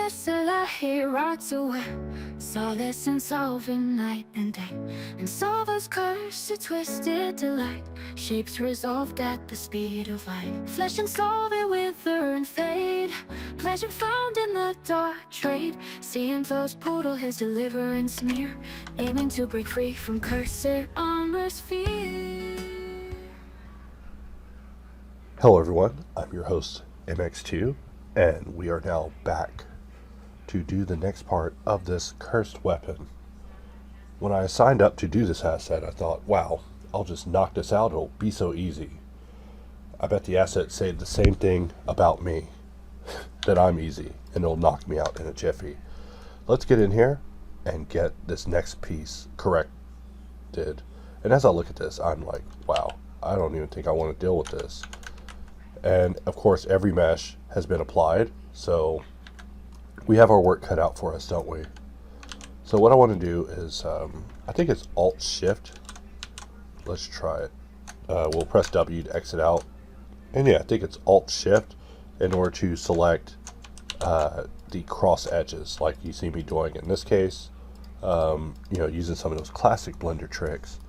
STLR here right away. Solace in solving night and day, and solvers curse a twisted delight. Shapes resolved at the speed of light. Flesh and soul they wither and fade. Pleasure found in the dark trade. Seeing those poodle his deliverance near, aiming to break free from cursed armor's fear. Hello everyone, I'm your host MX2, and we are now back to do the next part of this cursed weapon. When I signed up to do this asset, I thought, wow, I'll just knock this out, it'll be so easy. I bet the asset said the same thing about me, that I'm easy, and it'll knock me out in a jiffy. Let's get in here and get this next piece corrected. And as I look at this, I'm like, wow, I don't even think I want to deal with this. And of course every mesh has been applied, so we have our work cut out for us, don't we? So what I want to do is, I think it's Alt-Shift. Let's try it. We'll press W to exit out. And yeah, I think it's Alt-Shift in order to select the cross edges like you see me doing in this case. Using some of those classic Blender tricks.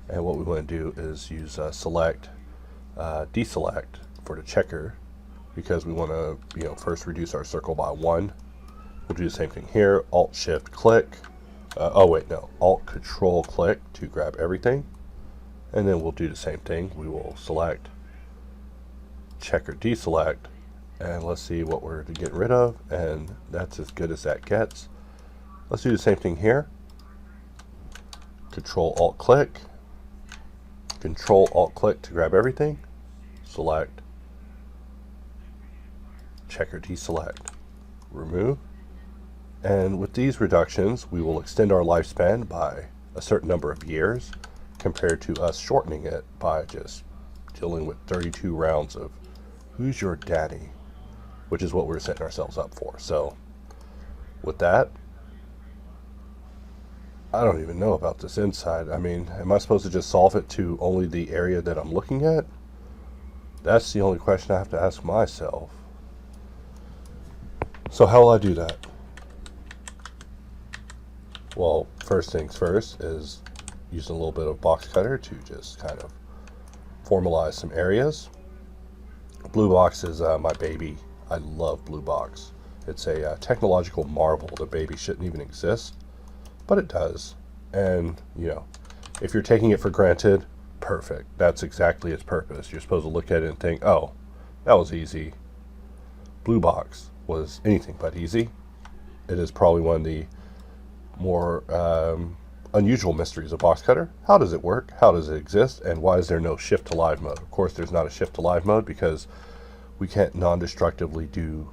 And what we want to do is use Select, Deselect for the checker, because we want to first reduce our circle by 1. We'll do the same thing here. Alt Shift click. Alt Control click to grab everything, and then we'll do the same thing. We will select, checker, deselect, and let's see what we're getting rid of, and that's as good as that gets. Let's do the same thing here. Control Alt click. Control Alt click to grab everything. Select, checker, deselect, remove. And with these reductions, we will extend our lifespan by a certain number of years compared to us shortening it by just dealing with 32 rounds of Who's Your Daddy, which is what we're setting ourselves up for. So with that, I don't even know about this inside. I mean, am I supposed to just solve it to only the area that I'm looking at? That's the only question I have to ask myself. So how will I do that? Well, first things first is using a little bit of Boxcutter to just kind of formalize some areas. Blue Box is my baby. I love Blue Box. It's a technological marvel. The baby shouldn't even exist, but it does. And, if you're taking it for granted, perfect. That's exactly its purpose. You're supposed to look at it and think, oh, that was easy. Blue Box was anything but easy. It is probably one of the more unusual mysteries of Boxcutter. How does it work? How does it exist? And why is there no shift to live mode? Of course, there's not a shift to live mode because we can't non-destructively do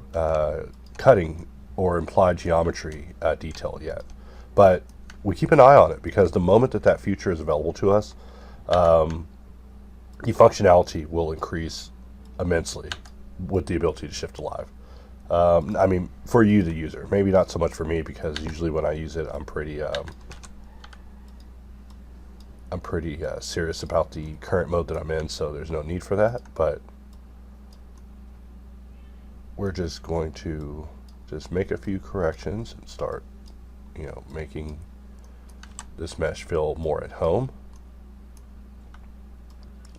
cutting or implied geometry detail yet. But we keep an eye on it, because the moment that feature is available to us, the functionality will increase immensely with the ability to shift to live. I mean, for you, the user, maybe not so much for me, because usually when I use it, I'm pretty serious about the current mode that I'm in, so there's no need for that. But we're just going to make a few corrections and start, making this mesh feel more at home.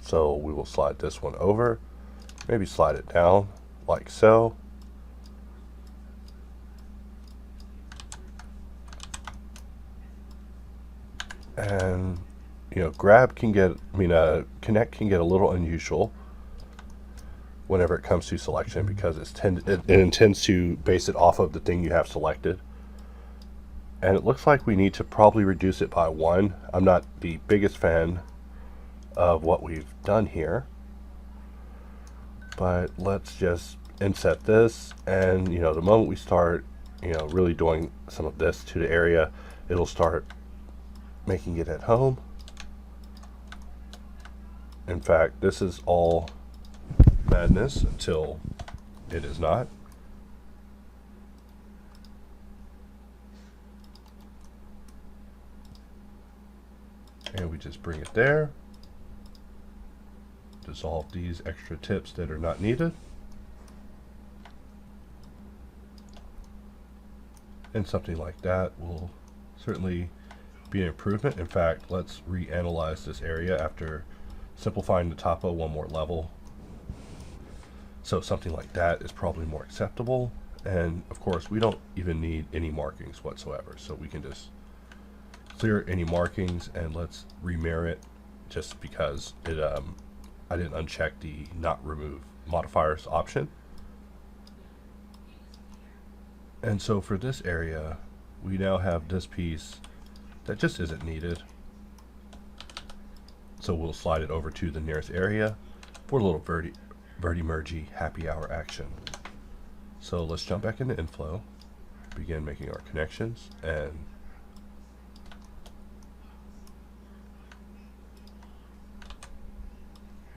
So we will slide this one over, maybe slide it down like so. And connect can get a little unusual whenever it comes to selection, because it intends to base it off of the thing you have selected. And it looks like we need to probably reduce it by 1. I'm not the biggest fan of what we've done here, but let's just inset this, and the moment we start really doing some of this to the area, it'll start making it at home. In fact, this is all madness until it is not. And we just bring it there. Dissolve these extra tips that are not needed. And something like that will certainly be an improvement. In fact, let's reanalyze this area after simplifying the topo one more level. So something like that is probably more acceptable. And of course, we don't even need any markings whatsoever. So we can just clear any markings and let's remirror it, just because it I didn't uncheck the not remove modifiers option. And so for this area, we now have this piece that just isn't needed. So we'll slide it over to the nearest area for a little verti-mergy happy hour action. So let's jump back into inflow, begin making our connections, and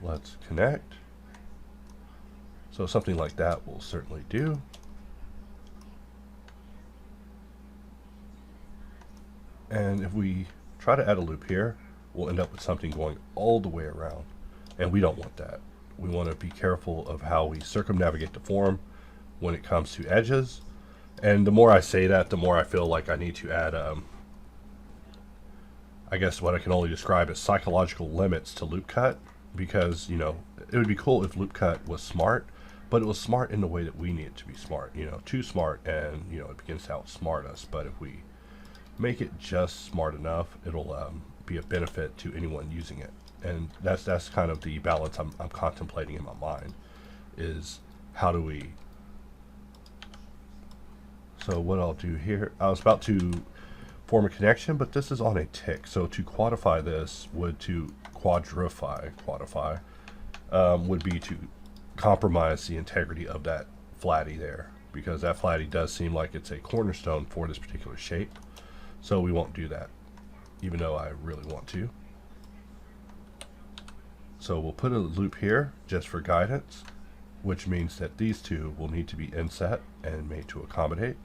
let's connect. So something like that will certainly do. And if we try to add a loop here, we'll end up with something going all the way around. And we don't want that. We want to be careful of how we circumnavigate the form when it comes to edges. And the more I say that, the more I feel like I need to add, I guess what I can only describe as psychological limits to loop cut. Because, you know, it would be cool if loop cut was smart, but it was smart in the way that we need it to be smart. You know, too smart and, you know, it begins to outsmart us. But if we make it just smart enough, it'll be a benefit to anyone using it. And that's kind of the balance I'm contemplating in my mind, is how do we. So what I'll do here, I was about to form a connection, but this is on a tick. So to quantify this would to quadrify would be to compromise the integrity of that flatty there, because that flatty does seem like it's a cornerstone for this particular shape. So we won't do that, even though I really want to. So we'll put a loop here just for guidance, which means that these two will need to be inset and made to accommodate.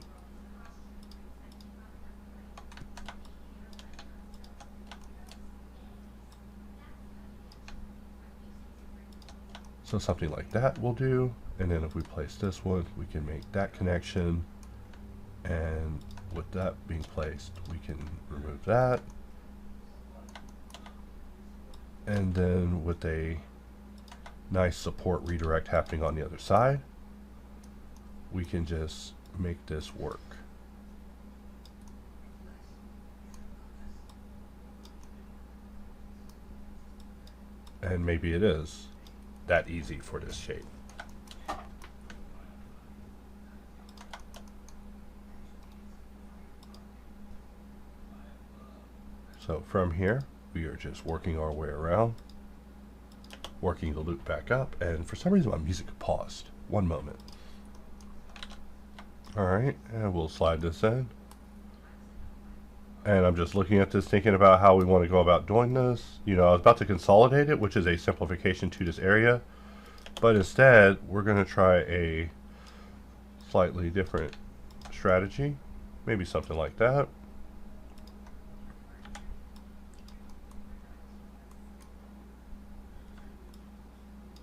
So something like that will do. And then if we place this one, we can make that connection. And with that being placed, we can remove that. And then with a nice support redirect happening on the other side, we can just make this work. And maybe it is that easy for this shape. So from here, we are just working our way around, working the loop back up, and for some reason my music paused. One moment. Alright, and we'll slide this in. And I'm just looking at this, thinking about how we want to go about doing this. You know, I was about to consolidate it, which is a simplification to this area. But instead, we're going to try a slightly different strategy. Maybe something like that.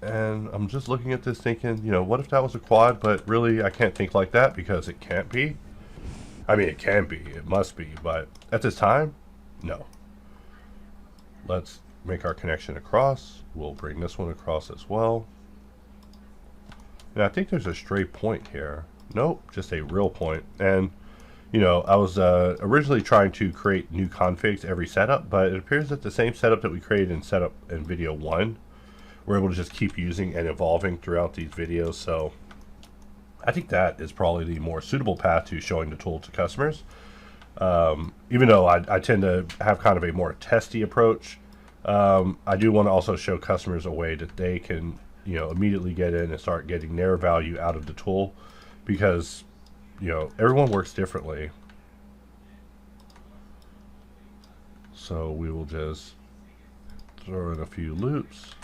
And I'm just looking at this thinking, you know, what if that was a quad? But really, I can't think like that because it can't be. I mean, it can be, it must be, but at this time, no. Let's make our connection across. We'll bring this one across as well. And I think there's a stray point here. Nope, just a real point. And, you know, I was originally trying to create new configs every setup, but it appears that the same setup that we created in setup in video 1, we're able to just keep using and evolving throughout these videos. So I think that is probably the more suitable path to showing the tool to customers. Even though I tend to have kind of a more testy approach, I do want to also show customers a way that they can, you know, immediately get in and start getting their value out of the tool, because, you know, everyone works differently. So we will just throw in a few loops.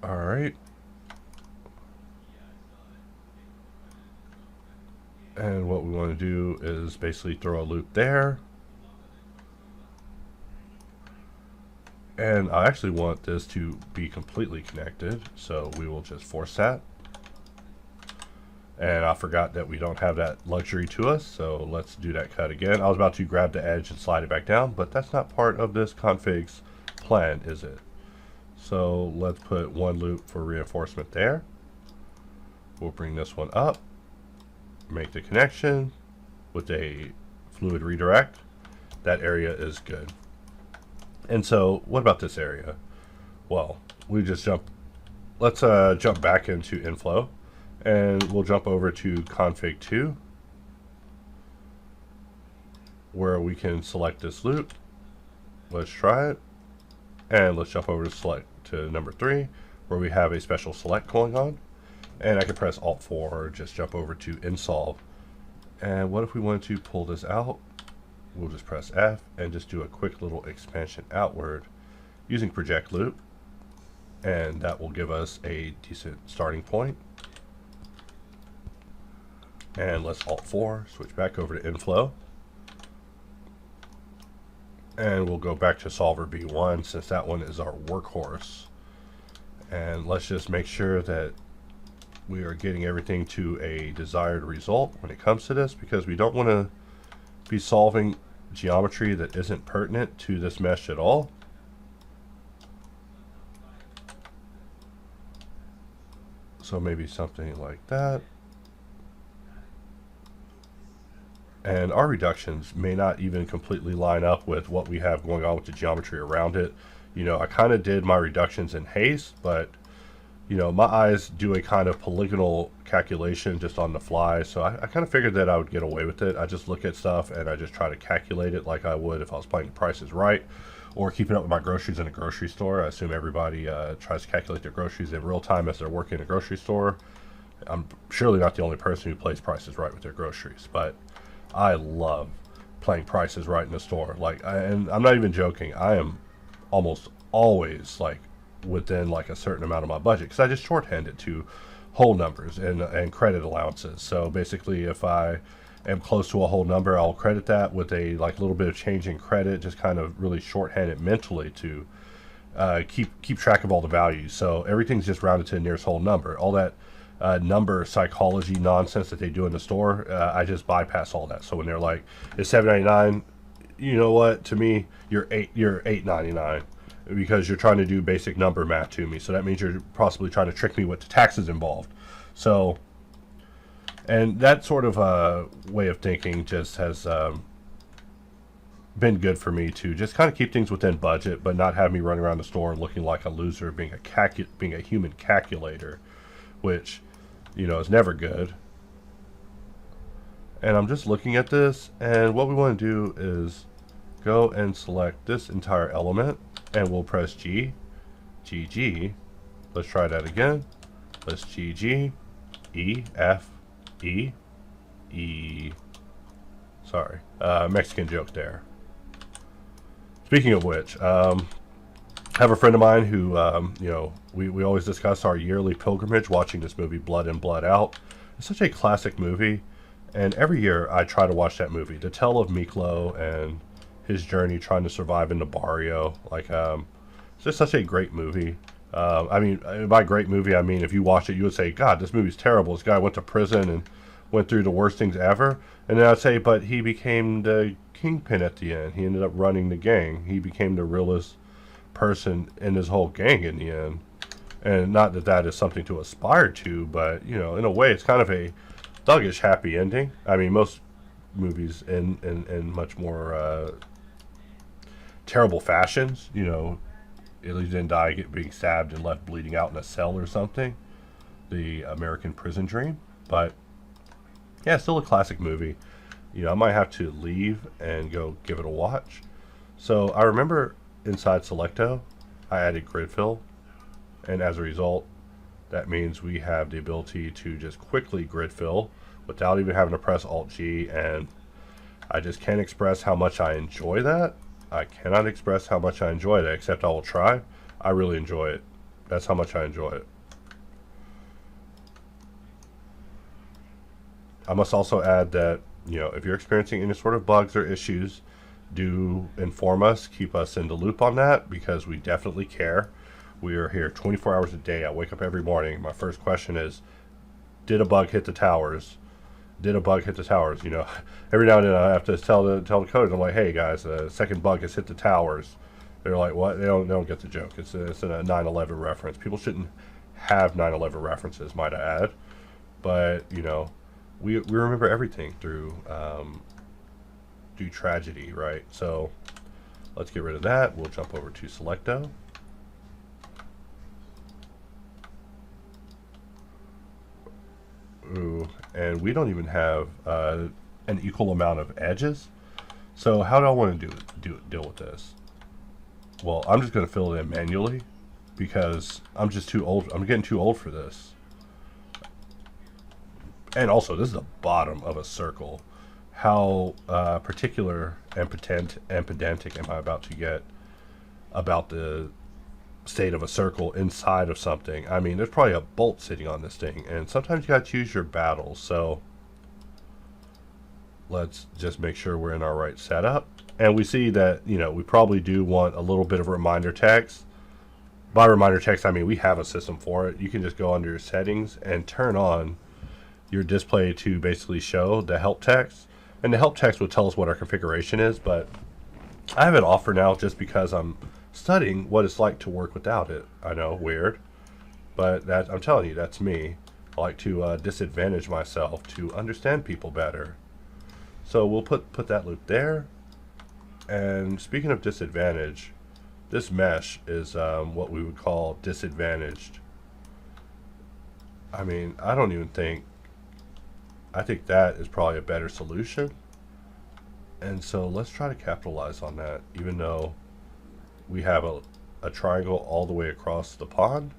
All right. And what we want to do is basically throw a loop there. And I actually want this to be completely connected, so we will just force that. And I forgot that we don't have that luxury to us, so let's do that cut again. I was about to grab the edge and slide it back down, but that's not part of this config's plan, is it? So let's put one loop for reinforcement there. We'll bring this one up, make the connection with a fluid redirect. That area is good. And so what about this area? Well, let's jump back into nflow, and we'll jump over to config 2, where we can select this loop. Let's try it, and let's jump over to number 3, where we have a special select going on. And I can press Alt 4 or just jump over to insolve. And what if we wanted to pull this out? We'll just press F and just do a quick little expansion outward using project loop, and that will give us a decent starting point. And let's Alt 4, switch back over to nflow, and we'll go back to solver B1 since that one is our workhorse. And let's just make sure that we are getting everything to a desired result when it comes to this, because we don't want to be solving geometry that isn't pertinent to this mesh at all. So maybe something like that. And our reductions may not even completely line up with what we have going on with the geometry around it. You know, I kind of did my reductions in haste, but you know, my eyes do a kind of polygonal calculation just on the fly, so I kind of figured that I would get away with it. I just look at stuff and I just try to calculate it like I would if I was playing Price is Right or keeping up with my groceries in a grocery store. I assume everybody tries to calculate their groceries in real time as they're working in a grocery store. I'm surely not the only person who plays Price is Right with their groceries, but I love playing Price is Right in the store. And I'm not even joking. I am almost always like within like a certain amount of my budget, because I just shorthand it to whole numbers and credit allowances. So basically, if I am close to a whole number, I'll credit that with a like little bit of change in credit, just kind of really shorthand it mentally to keep track of all the values. So everything's just rounded to the nearest whole number. All that number psychology nonsense that they do in the store, I just bypass all that. So when they're like, it's $7.99, you know what? To me, you're $8.99. Because you're trying to do basic number math to me. So that means you're possibly trying to trick me with the taxes involved. So, and that sort of way of thinking just has been good for me to just kind of keep things within budget, but not have me running around the store looking like a loser, being a human calculator, which, you know, is never good. And I'm just looking at this, and what we want to do is go and select this entire element, and we'll press G, G, G. Let's try that again. Let's G, G, E, F, E, E. Sorry, Mexican joke there. Speaking of which, I have a friend of mine who, you know, we always discuss our yearly pilgrimage watching this movie, Blood In, Blood Out. It's such a classic movie, and every year I try to watch that movie, the tale of Miklo and his journey trying to survive in the barrio. Like, it's just such a great movie. I mean, by great movie, I mean if you watch it, you would say, God, this movie's terrible. This guy went to prison and went through the worst things ever. And then I'd say, but he became the kingpin at the end. He ended up running the gang. He became the realest person in his whole gang in the end. And not that that is something to aspire to, but, you know, in a way, it's kind of a thuggish happy ending. I mean, most movies in much more terrible fashions, you know, at least didn't die being stabbed and left bleeding out in a cell or something. The American Prison Dream. But yeah, still a classic movie. You know, I might have to leave and go give it a watch. So I remember inside Selecto, I added grid fill, and as a result, that means we have the ability to just quickly grid fill without even having to press Alt G, and I just can't express how much I enjoy that. I cannot express how much I enjoy that, except I will try. I really enjoy it. That's how much I enjoy it. I must also add that, you know, if you're experiencing any sort of bugs or issues, do inform us, keep us in the loop on that, because we definitely care. We are here 24 hours a day. I wake up every morning. My first question is, did a bug hit the towers? Did a bug hit the towers? You know, every now and then I have to tell the coders, I'm like, hey guys, a second bug has hit the towers. They're like, what? They don't get the joke. It's a 9/11 reference. People shouldn't have 9/11 references, might I add. But you know, we remember everything through tragedy, right? So let's get rid of that. We'll jump over to Selecto. Ooh, and we don't even have an equal amount of edges. So how do I want to deal with this? Well, I'm just going to fill it in manually because I'm just too old. I'm getting too old for this. And also, this is the bottom of a circle. How particular and pedantic am I about to get about the state of a circle inside of something? I mean, there's probably a bolt sitting on this thing, and sometimes you gotta choose your battles. So let's just make sure we're in our right setup. And we see that, you know, we probably do want a little bit of reminder text. By reminder text, I mean we have a system for it. You can just go under your settings and turn on your display to basically show the help text. And the help text will tell us what our configuration is, but I have it off for now just because I'm studying what it's like to work without it. I know, weird, but that, I'm telling you, that's me. I like to disadvantage myself to understand people better. So we'll put that loop there. And speaking of disadvantage, this mesh is what we would call disadvantaged. I mean, I think that is probably a better solution. And so let's try to capitalize on that, even though we have a triangle all the way across the pond.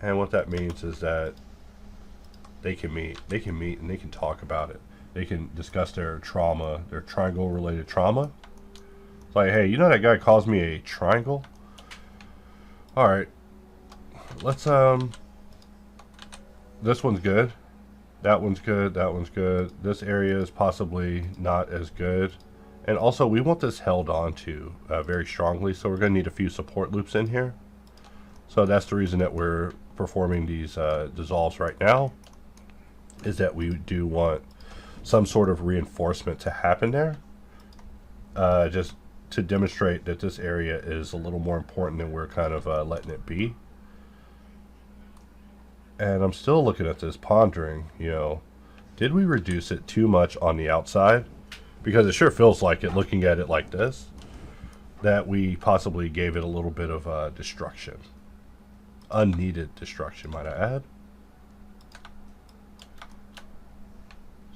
And what that means is that they can meet and they can talk about it. They can discuss their trauma, their triangle related trauma. It's like, hey, you know that guy calls me a triangle? All right, let's this one's good. That one's good. That one's good. This area is possibly not as good. And also, we want this held on to very strongly, so we're going to need a few support loops in here. So that's the reason that we're performing these dissolves right now, is that we do want some sort of reinforcement to happen there, just to demonstrate that this area is a little more important than we're kind of letting it be. And I'm still looking at this, pondering, you know, did we reduce it too much on the outside? Because it sure feels like it, looking at it like this, that we possibly gave it a little bit of destruction. Unneeded destruction, might I add.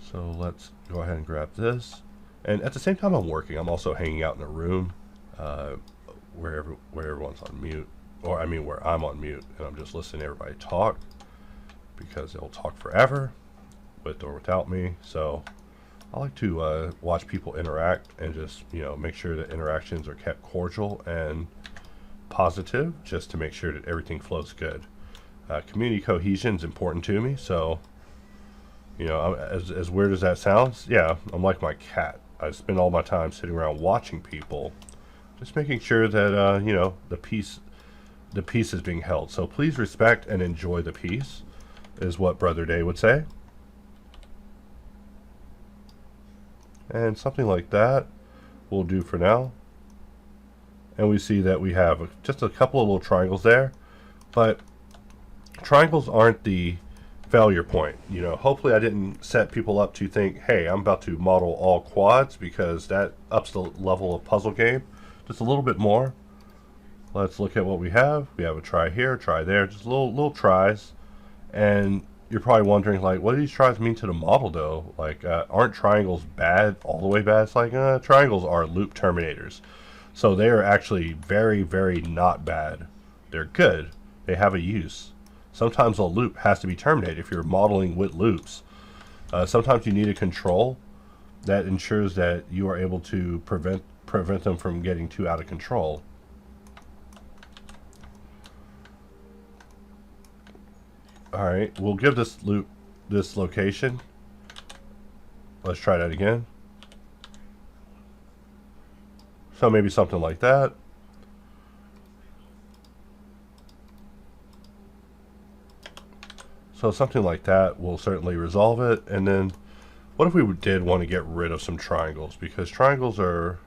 So let's go ahead and grab this. And at the same time I'm working, I'm also hanging out in a room where everyone's on mute. Or I mean where I'm on mute, and I'm just listening to everybody talk, because they'll talk forever with or without me. So I like to watch people interact and just, you know, make sure that interactions are kept cordial and positive, just to make sure that everything flows good. Community cohesion is important to me. So, you know, as weird as that sounds, yeah, I'm like my cat. I spend all my time sitting around watching people, just making sure that you know, the peace is being held. So please respect and enjoy the peace, is what Brother Day would say. And something like that will do for now. And we see that we have just a couple of little triangles there, but triangles aren't the failure point. You know, hopefully I didn't set people up to think, hey, I'm about to model all quads, because that ups the level of puzzle game just a little bit more. Let's look at what we have. We have a try here, try there, just little tries. And you're probably wondering, like, what do these tries mean to the model, though? Like, aren't triangles bad, all the way bad? It's like, triangles are loop terminators. So they are actually very, very not bad. They're good. They have a use. Sometimes a loop has to be terminated if you're modeling with loops. Sometimes you need a control that ensures that you are able to prevent them from getting too out of control. Alright, we'll give this loop this location. Let's try that again. So maybe something like that. So something like that will certainly resolve it. And then what if we did want to get rid of some triangles? Because triangles are...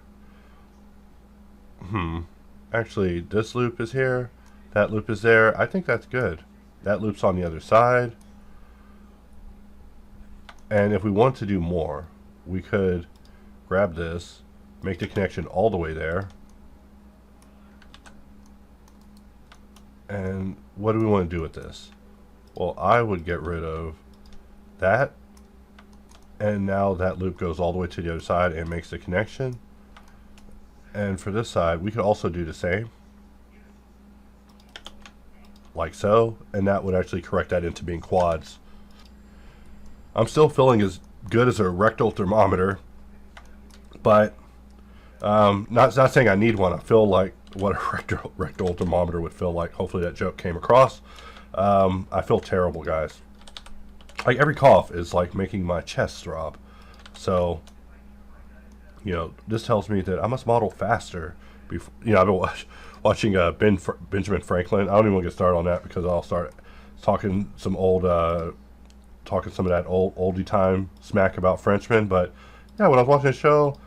Actually, this loop is here. That loop is there. I think that's good. That loop's on the other side. And if we want to do more, we could grab this, make the connection all the way there. And what do we want to do with this? Well, I would get rid of that. And now that loop goes all the way to the other side and makes the connection. And for this side, we could also do the same. Like so. And that would actually correct that into being quads. I'm still feeling as good as a rectal thermometer. But not saying I need one. I feel like what a rectal thermometer would feel like. Hopefully that joke came across. I feel terrible, guys. Like every cough is like making my chest throb. So, you know, this tells me that I must model faster. Before, you know, I've been watching Benjamin Franklin. I don't even want to get started on that because I'll start talking some old, talking some of that oldie time smack about Frenchmen. But yeah, when I was watching the show,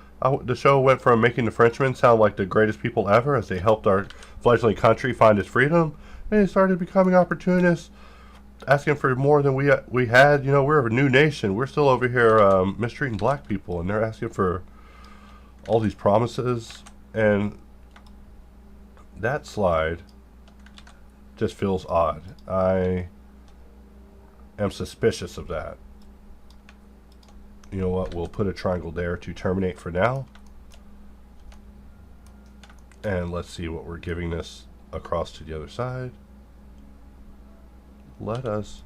the show went from making the Frenchmen sound like the greatest people ever as they helped our fledgling country find its freedom, and they started becoming opportunists, asking for more than we had. You know, we're a new nation. We're still over here mistreating black people, and they're asking for all these promises. And that slide just feels odd. I am suspicious of that. You know what? We'll put a triangle there to terminate for now. And let's see what we're giving this across to the other side. Let us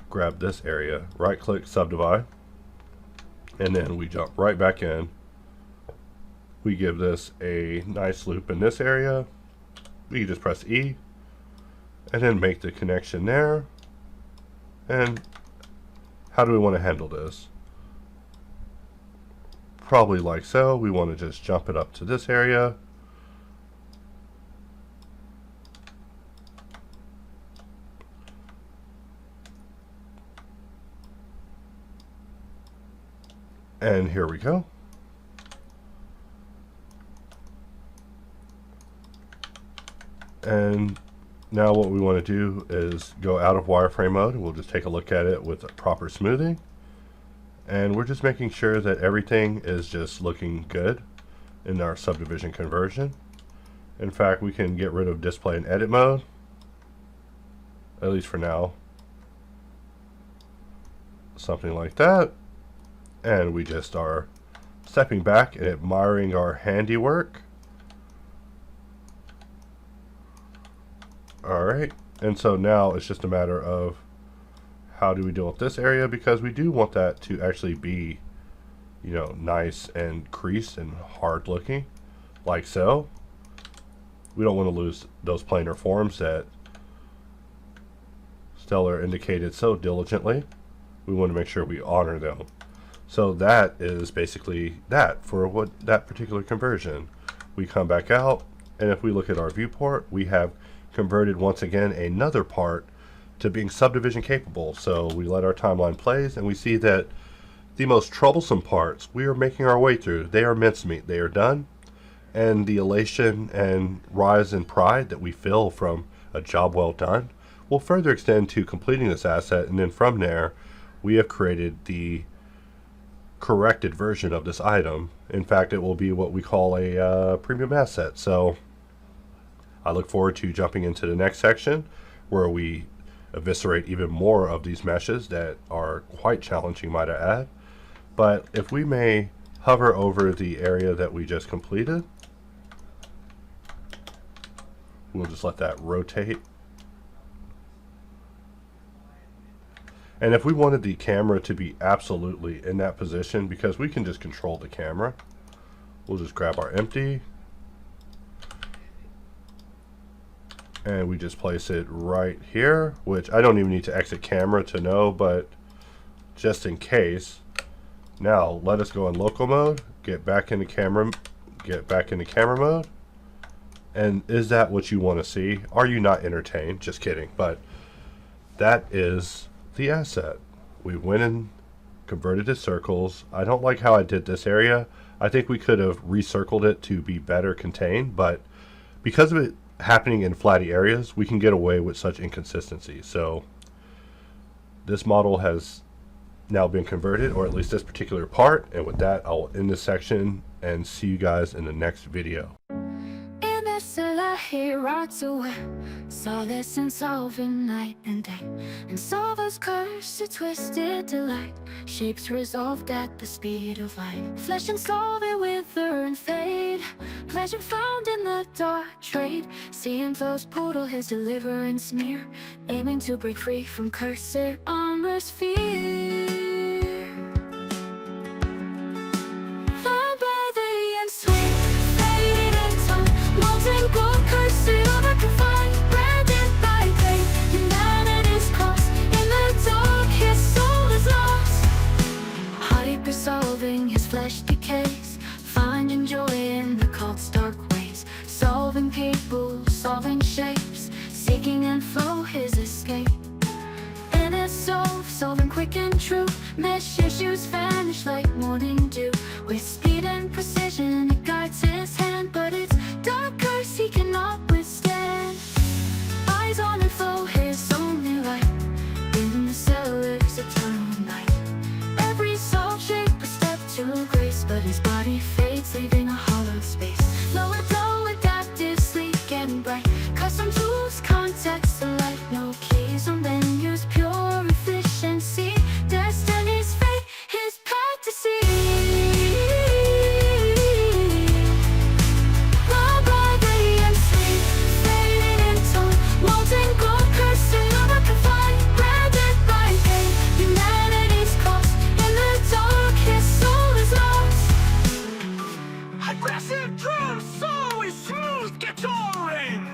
grab this area, right click, subdivide, and then we jump right back in. We give this a nice loop in this area. We just press E and then make the connection there. And how do we want to handle this? Probably like so. We want to just jump it up to this area. And here we go. And now what we want to do is go out of wireframe mode, and we'll just take a look at it with proper smoothing. And we're just making sure that everything is just looking good in our subdivision conversion. In fact, we can get rid of display and edit mode, at least for now. Something like that. And we just are stepping back and admiring our handiwork. Alright, and so now it's just a matter of how do we deal with this area, because we do want that to actually be, you know, nice and creased and hard looking, like so. We don't want to lose those planar forms that STLR indicated so diligently. We want to make sure we honor them. So that is basically that for what that particular conversion. We come back out, and if we look at our viewport, we have converted once again another part to being subdivision capable. So we let our timeline plays, and we see that the most troublesome parts we are making our way through. They are mincemeat. They are done. And the elation and rise in pride that we feel from a job well done will further extend to completing this asset. And then from there, we have created the corrected version of this item. In fact, it will be what we call a premium asset. So I look forward to jumping into the next section where we eviscerate even more of these meshes that are quite challenging, might I add. But if we may hover over the area that we just completed, we'll just let that rotate. And if we wanted the camera to be absolutely in that position, because we can just control the camera, we'll just grab our empty and we just place it right here, which I don't even need to exit camera to know, but just in case. Now let us go in local mode, get back into camera get back into camera mode. And is that what you want to see? Are you not entertained? Just kidding. But that is the asset. We went and converted to circles. I don't like how I did this area. I think we could have recircled it to be better contained, but because of it happening in flatty areas, we can get away with such inconsistency. So this model has now been converted, or at least this particular part. And with that, I'll end this section and see you guys in the next video. He rots away, solace in solving night and day, and solvers curse a twisted delight, shapes resolved at the speed of light. Flesh and soul they wither and fade, pleasure found in the dark trade. Seeing flows poodle his deliverance near, aiming to break free from cursed armor's fear. Solving his flesh decays, finding joy in the cult's dark ways. Solving people, solving shapes, seeking and flow his escape. In his soul, solving quick and true, mesh issues vanish like morning dew. With speed and precision it guides his hand, but it's dark curse he cannot withstand. Eyes on nflow, his only light, in the cellar's eternal night. Every soul shape a step to grace, but his body fades, leaving a hollow space. Lower flow, adaptive, sleek and bright, custom tools, context, the light. No keys or menus, pure efficiency. Destiny's fate, his path to see. Raw by day and sleep, faded in tone, molten gold, cursed and unconfined, branded by pain. Humanity's cost, in the dark his soul is lost. Aggressive drums, so is smooth guitaring.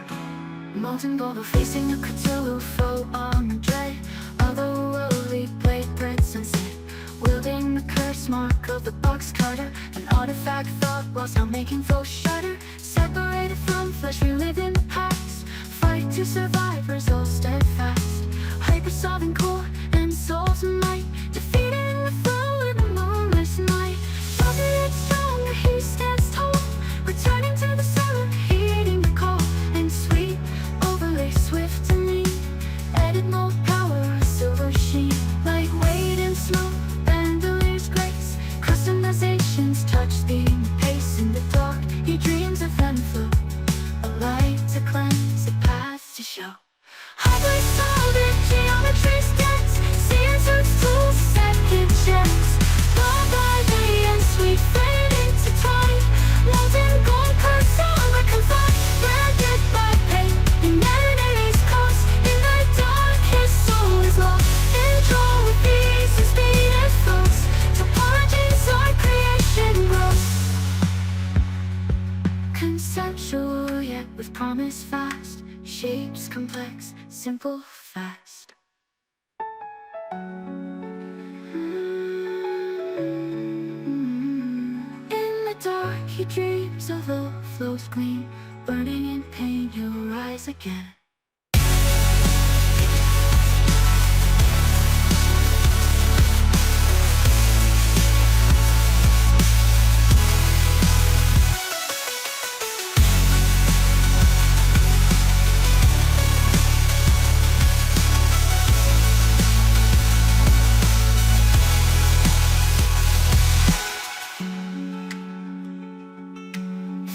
Molten gold facing a Cthulhu foe on the dread, otherworldly blade bred sunset, wielding the curse mark of the Boxcutter, an artifact thought whilst now making foes shudder. Separated from flesh, reliving the past, fight to survive, resolve steadfast. Hyper-solving core and soul's might, defeating the foe in the moonless night. Doubly stronger, he stands tall, returning to the cellar, heeding the call. And sweet overlay, swift and neat, added more power, a silver sheen, like weight and snow, bandelier's grace. Customizations touch speed and pace in the dark. He dreams of nflow, a light to cleanse, a path to show. Hybrid solid geometry's dense, seeing suits tools, second chance. Raw by day and sweet fade intertwined, molten gold curse armor confined, branded by pain. Humanity's cost, in the dark his soul is lost. Intro with ease and speed and flows, topologies our creation grows. Conceptual yet with promise fast, shapes complex, simple, fast. In the dark he dreams of the flows clean, burning in pain he'll rise again.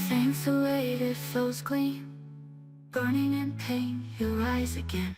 Thanks the way it flows clean, burning in pain he'll rise again.